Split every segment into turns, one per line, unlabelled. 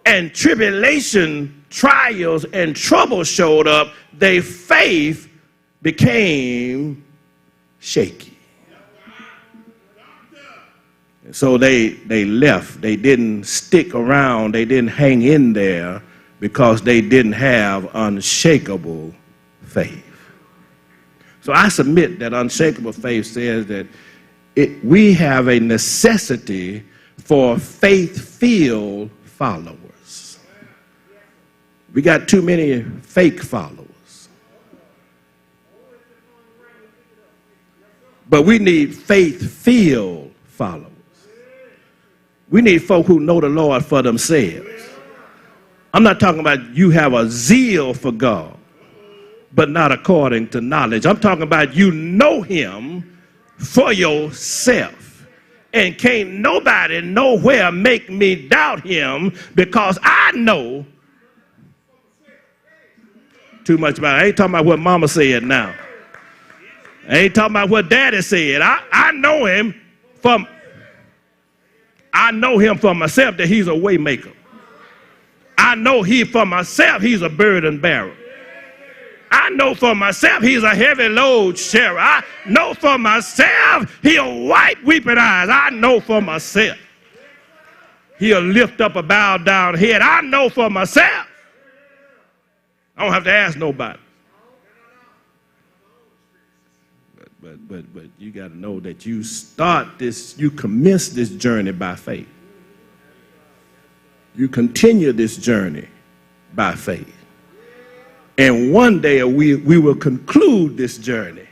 and tribulation, trials, and trouble showed up, their faith became shaky. So they left. They didn't stick around. They didn't hang in there because they didn't have unshakable faith. So I submit that unshakable faith says that we have a necessity for faith-filled followers. We got too many fake followers. But we need faith-filled followers. We need folk who know the Lord for themselves. I'm not talking about you have a zeal for God, but not according to knowledge. I'm talking about you know him for yourself. And can't nobody nowhere make me doubt him because I know too much about it. I ain't talking about what mama said now. I ain't talking about what daddy said. I know him for myself that he's a way maker. I know for myself he's a burden bearer. I know for myself he's a heavy load sharer. I know for myself he'll wipe weeping eyes. I know for myself he'll lift up a bowed down head. I know for myself. I don't have to ask nobody. But you got to know that you commence this journey by faith. You continue this journey by faith. And one day we will conclude this journey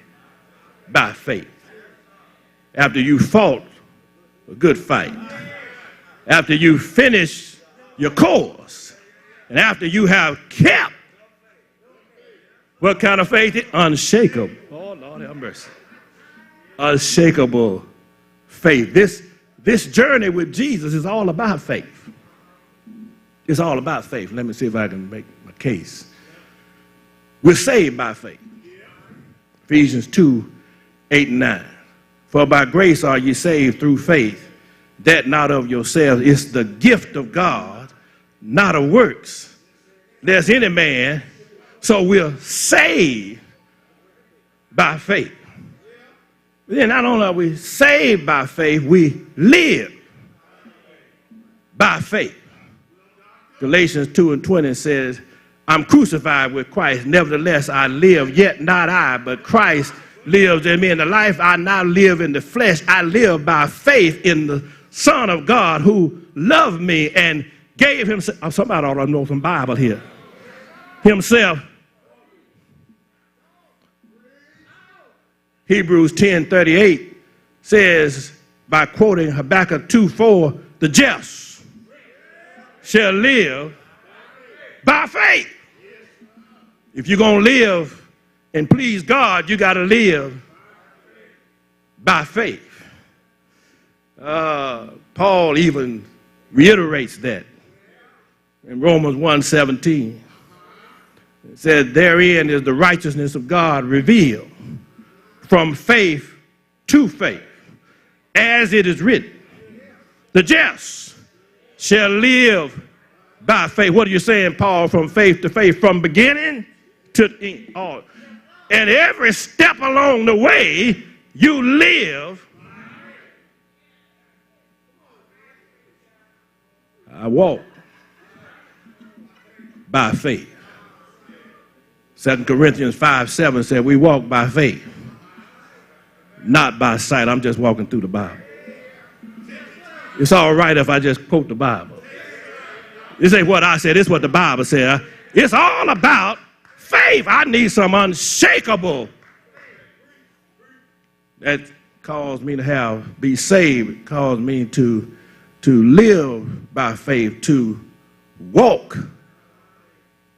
by faith. After you fought a good fight. After you finish your course. And after you have kept what kind of faith? Unshakable. Oh, Lord have mercy. Unshakable faith. This journey with Jesus is all about faith. It's all about faith. Let me see if I can make my case. We're saved by faith. Ephesians 2:8-9. For by grace are ye saved through faith, that not of yourselves. It's the gift of God, not of works, lest any man. So we're saved by faith. Then not only are we saved by faith, we live by faith. Galatians 2:20 says, I'm crucified with Christ. Nevertheless, I live, yet not I, but Christ lives in me. In the life I now live in the flesh, I live by faith in the Son of God who loved me and gave himself. Somebody ought to know some Bible here. Himself. Hebrews 10:38 says, by quoting Habakkuk 2:4, the just shall live by faith. If you're going to live and please God, you got to live by faith. Paul even reiterates that in Romans 1:17. It said, therein is the righteousness of God revealed from faith to faith, as it is written, the just shall live by faith. What are you saying, Paul? From faith to faith, from beginning to end. Oh. And every step along the way, you live. I walk by faith. 2 Corinthians 5:7 said we walk by faith, not by sight. I'm just walking through the Bible. It's all right if I just quote the Bible. This ain't what I said. It's what the Bible said. It's all about faith. I need some unshakable that caused me to be saved, caused me to live by faith, to walk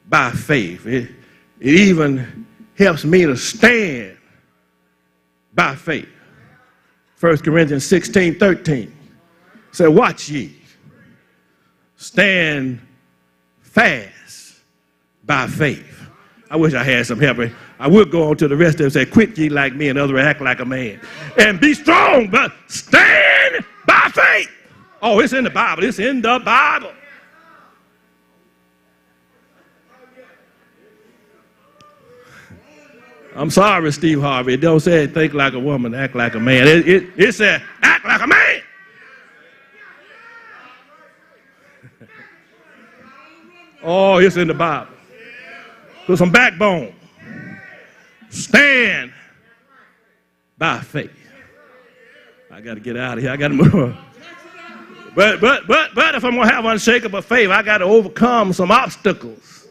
by faith. It even helps me to stand by faith. 1 Corinthians 16:13 said, watch ye, stand fast by faith. I wish I had some help. I would go on to the rest of them and say, quit ye like me and others act like a man. And be strong, but stand by faith. Oh, it's in the Bible. It's in the Bible. I'm sorry, Steve Harvey. It don't say think like a woman, act like a man. It said act like a man. Oh, it's in the Bible. Put some backbone. Stand by faith. I got to get out of here. I got to move on. But if I'm going to have unshakable faith, I got to overcome some obstacles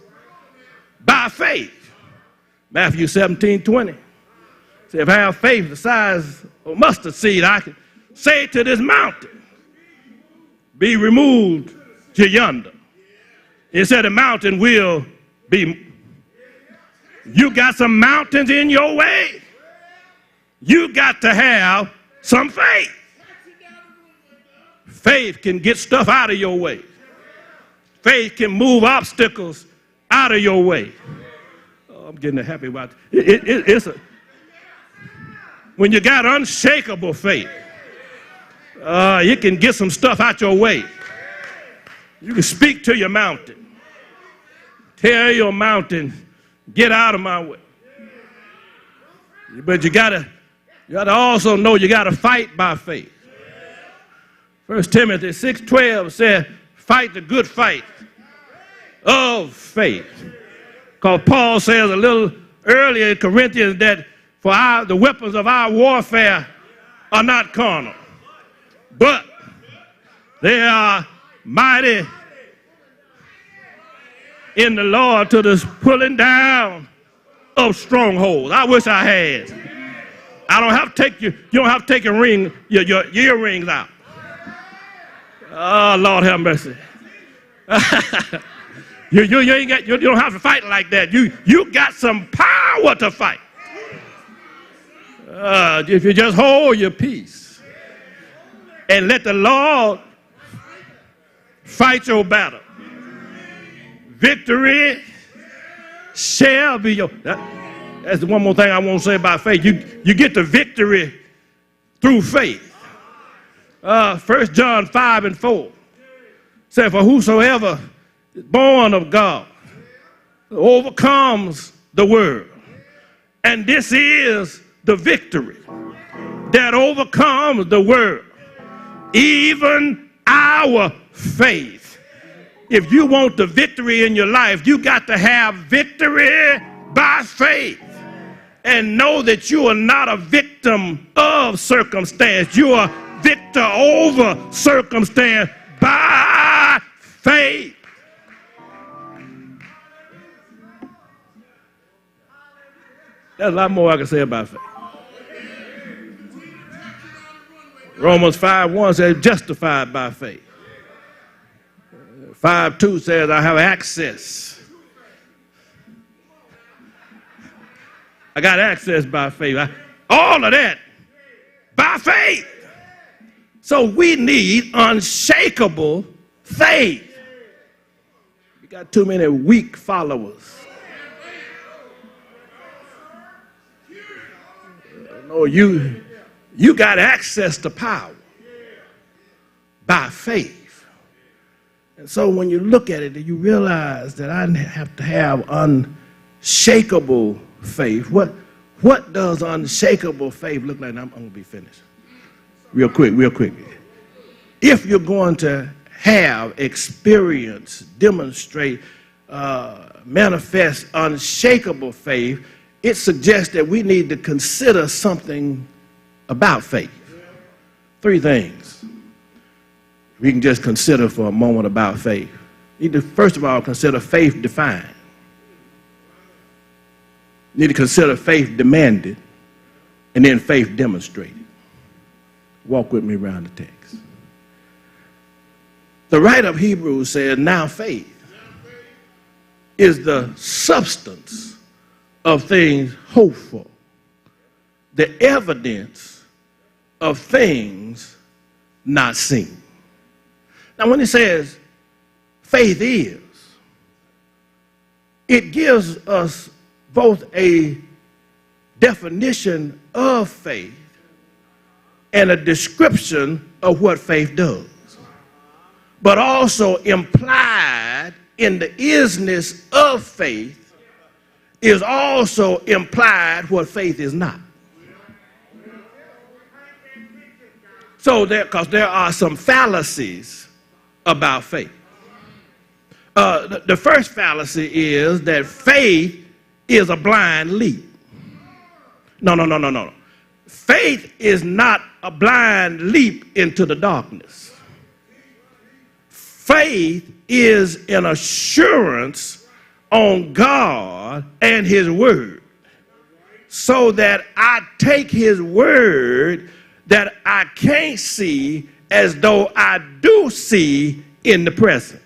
by faith. Matthew 17:20. Say, if I have faith the size of a mustard seed, I can say to this mountain, be removed to yonder. It said the mountain will be. You got some mountains in your way. You got to have some faith. Faith can get stuff out of your way. Faith can move obstacles out of your way. Oh, I'm getting happy about it. When you got unshakable faith, you can get some stuff out your way. You can speak to your mountain. Tell your mountain, get out of my way. But you gotta also know you gotta fight by faith. 1 Timothy 6:12 said, fight the good fight of faith. Because Paul says a little earlier in Corinthians that for the weapons of our warfare are not carnal, but they are mighty in the Lord to the pulling down of strongholds. I wish I had. I don't have to take you don't have to take your earrings out. Oh, Lord have mercy. you don't have to fight like that. You got some power to fight. If you just hold your peace and let the Lord fight your battle, victory shall be yours. That's the one more thing I want to say about faith. You get the victory through faith. 1 John 5:4 said, for whosoever is born of God overcomes the world. And this is the victory that overcomes the world, even our faith. If you want the victory in your life, you got to have victory by faith. And know that you are not a victim of circumstance. You are victor over circumstance by faith. There's a lot more I can say about faith. Romans 5:1 says justified by faith. 5:2 says I have access. I got access by faith. All of that by faith. So we need unshakable faith. We got too many weak followers. No, you got access to power by faith. And so when you look at it, you realize that I have to have unshakable faith. What does unshakable faith look like? I'm going to be finished. Real quick. If you're going to have, experience, demonstrate, manifest unshakable faith, it suggests that we need to consider something about faith. 3 things we can just consider for a moment about faith. You need to, first of all, consider faith defined. You need to consider faith demanded, and then faith demonstrated. Walk with me around the text. The writer of Hebrews says, now faith is the substance of things hoped for, the evidence of things not seen. Now when it says faith is, it gives us both a definition of faith and a description of what faith does, but also implied in the isness of faith is also implied what faith is not. So because there are some fallacies about faith. The first fallacy is that faith is a blind leap. No. Faith is not a blind leap into the darkness. Faith is an assurance on God and his word, so that I take his word that I can't see as though I do see in the present.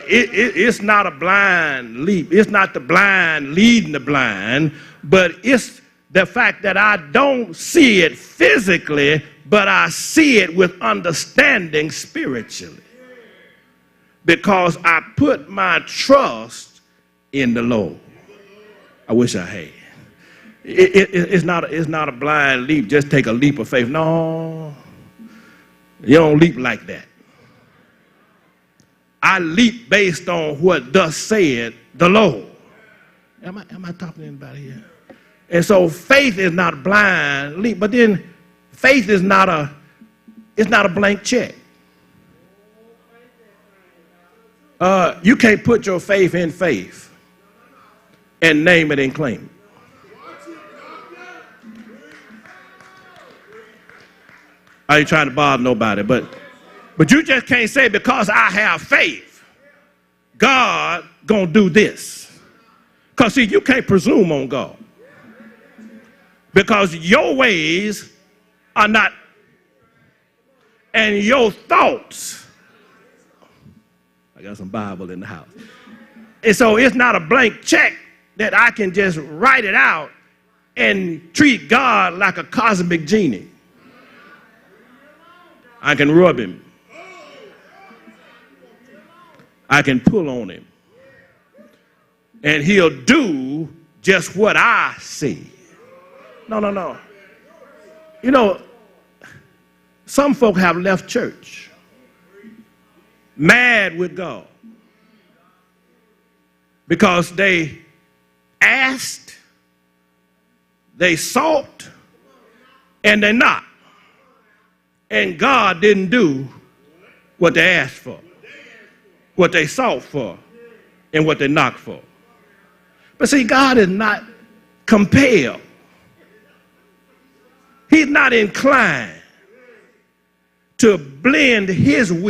It's not a blind leap. It's not the blind leading the blind, but it's the fact that I don't see it physically, but I see it with understanding spiritually. Because I put my trust in the Lord. I wish I had. It's not a blind leap. Just take a leap of faith. No, you don't leap like that. I leap based on what thus said the Lord. Am I talking to anybody here? And so faith is not a blind leap, but then faith is not a blank check. You can't put your faith in faith and name it and claim it. I ain't trying to bother nobody, but you just can't say because I have faith, God gonna do this. Because see, you can't presume on God. Because your ways are not, and your thoughts, I got some Bible in the house. And so it's not a blank check that I can just write it out and treat God like a cosmic genie. I can rub him. I can pull on him. And he'll do just what I see. No. You know, some folk have left church mad with God because they asked, they sought, and they knocked. And God didn't do what they asked for, what they sought for, and what they knocked for. But see, God is not compelled. He's not inclined to blend his will